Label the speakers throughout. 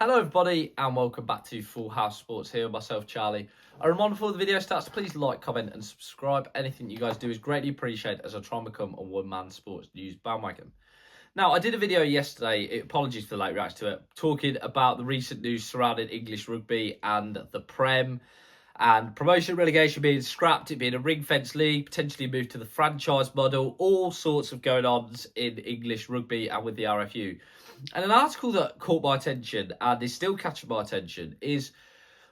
Speaker 1: Hello everybody and welcome back to Full House Sports here with myself, Charlie. A reminder before the video starts, please like, comment and subscribe. Anything you guys do is greatly appreciated as I try and become a one-man sports news bandwagon. Now, I did a video yesterday, apologies for the late reaction to it, talking about the recent news surrounding English rugby and the Prem, and promotion relegation being scrapped, it being a ring-fenced league, potentially moved to the franchise model, all sorts of going-ons in English rugby and with the RFU. And an article that caught my attention and is still catching my attention is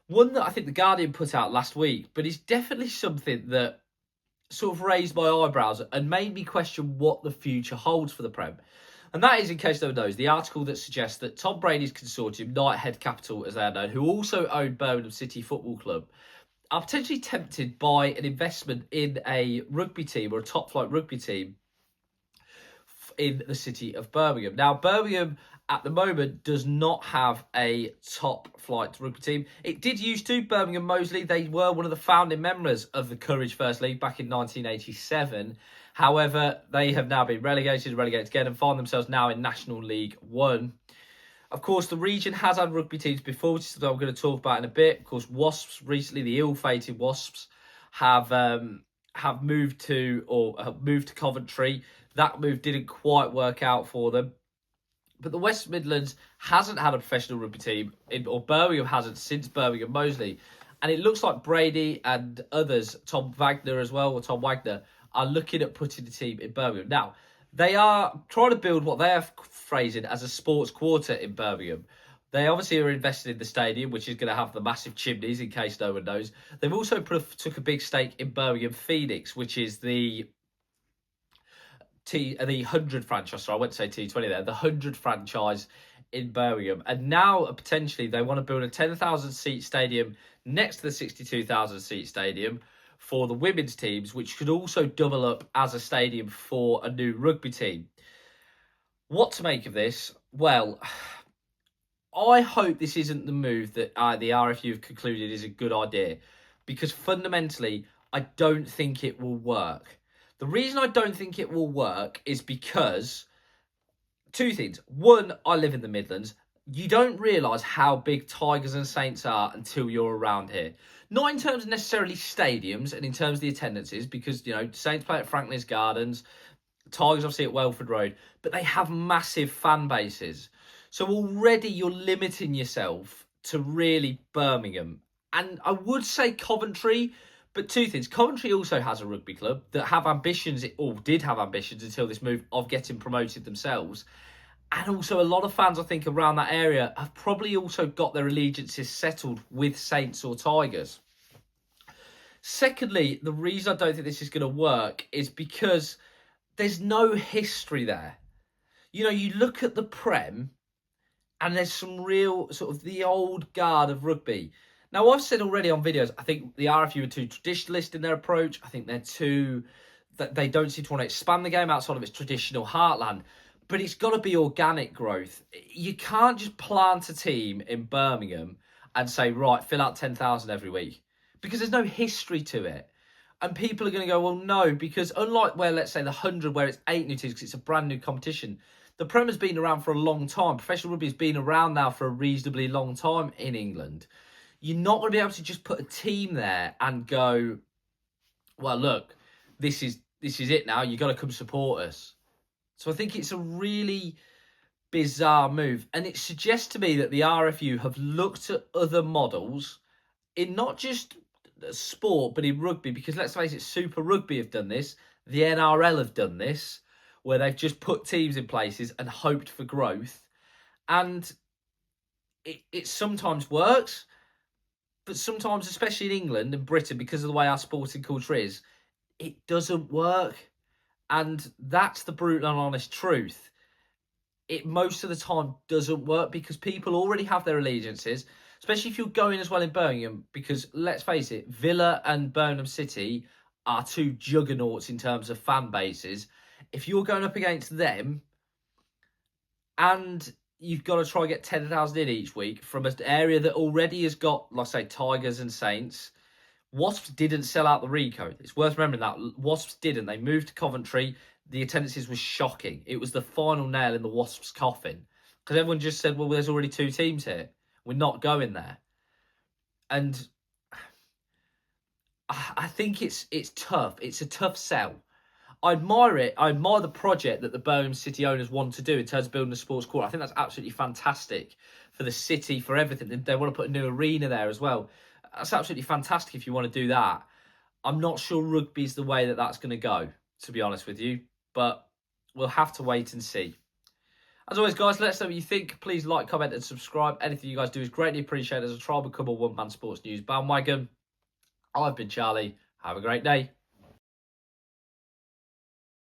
Speaker 1: one that I think The Guardian put out last week, but it's definitely something that sort of raised my eyebrows and made me question what the future holds for the Prem. And that is, in case no one knows, the article that suggests that Tom Brady's consortium, Knighthead Capital as they are known, who also own Birmingham City Football Club, are potentially tempted by an investment in a rugby team or a top-flight rugby team in the city of Birmingham. Now, Birmingham at the moment does not have a top-flight rugby team. It did used to, Birmingham Moseley. They were one of the founding members of the Courage First League back in 1987. However, they have now been relegated again, and find themselves now in National League One. Of course, the region has had rugby teams before, which is what I'm going to talk about in a bit. Of course, Wasps, recently, the ill-fated Wasps, have moved to Coventry. That move didn't quite work out for them. But the West Midlands hasn't had a professional rugby team, or Birmingham hasn't, since Birmingham Moseley. And it looks like Brady and others, Tom Wagner, are looking at putting the team in Birmingham. Now, they are trying to build what they are phrasing as a sports quarter in Birmingham. They obviously are invested in the stadium, which is going to have the massive chimneys, in case no one knows. They've also took a big stake in Birmingham Phoenix, which is the 100 franchise. So I went to say T20 there. The 100 franchise in Birmingham. And now, potentially, they want to build a 10,000-seat stadium next to the 62,000-seat stadium for the women's teams, which could also double up as a stadium for a new rugby team. What to make of this? Well, I hope this isn't the move that the RFU have concluded is a good idea, because fundamentally, I don't think it will work. The reason I don't think it will work is because two things. One, I live in the Midlands. You don't realise how big Tigers and Saints are until you're around here. Not in terms of necessarily stadiums and in terms of the attendances, because, you know, Saints play at Franklin's Gardens, Tigers obviously at Welford Road, but they have massive fan bases. So already you're limiting yourself to really Birmingham. And I would say Coventry, but two things. Coventry also has a rugby club that have ambitions, or did have ambitions until this move of getting promoted themselves. And also a lot of fans, I think, around that area have probably also got their allegiances settled with Saints or Tigers. Secondly, the reason I don't think this is going to work is because there's no history there. You know, you look at the Prem and there's some real sort of the old guard of rugby. Now, I've said already on videos, I think the RFU are too traditionalist in their approach. I think they don't seem to want to expand the game outside of its traditional heartland. But it's got to be organic growth. You can't just plant a team in Birmingham and say, right, fill out 10,000 every week, because there's no history to it. And people are going to go, well, no, because unlike where, let's say, the 100, where it's 8 new teams because it's a brand new competition, the Prem has been around for a long time. Professional rugby has been around now for a reasonably long time in England. You're not going to be able to just put a team there and go, well, look, this is it now. You've got to come support us. So I think it's a really bizarre move. And it suggests to me that the RFU have looked at other models in not just sport, but in rugby. Because let's face it, Super Rugby have done this. The NRL have done this, where they've just put teams in places and hoped for growth. And it sometimes works. But sometimes, especially in England and Britain, because of the way our sporting culture is, it doesn't work. And that's the brutal and honest truth. It most of the time doesn't work because people already have their allegiances, especially if you're going as well in Birmingham, because let's face it, Villa and Birmingham City are two juggernauts in terms of fan bases. If you're going up against them and you've got to try and get 10,000 in each week from an area that already has got, like I say, Tigers and Saints. Wasps didn't sell out the Rico. It's worth remembering that. Wasps didn't. They moved to Coventry. The attendances was shocking. It was the final nail in the Wasps' coffin. Because everyone just said, well, there's already 2 teams here. We're not going there. And I think it's tough. It's a tough sell. I admire it. I admire the project that the Birmingham City owners want to do in terms of building a sports quarter. I think that's absolutely fantastic for the city, for everything. They want to put a new arena there as well. That's absolutely fantastic if you want to do that. I'm not sure rugby's the way that that's going to go, to be honest with you. But we'll have to wait and see. As always, guys, let us know what you think. Please like, comment, and subscribe. Anything you guys do is greatly appreciated as I try to become a one-man sports news bandwagon. I've been Charlie. Have a great day.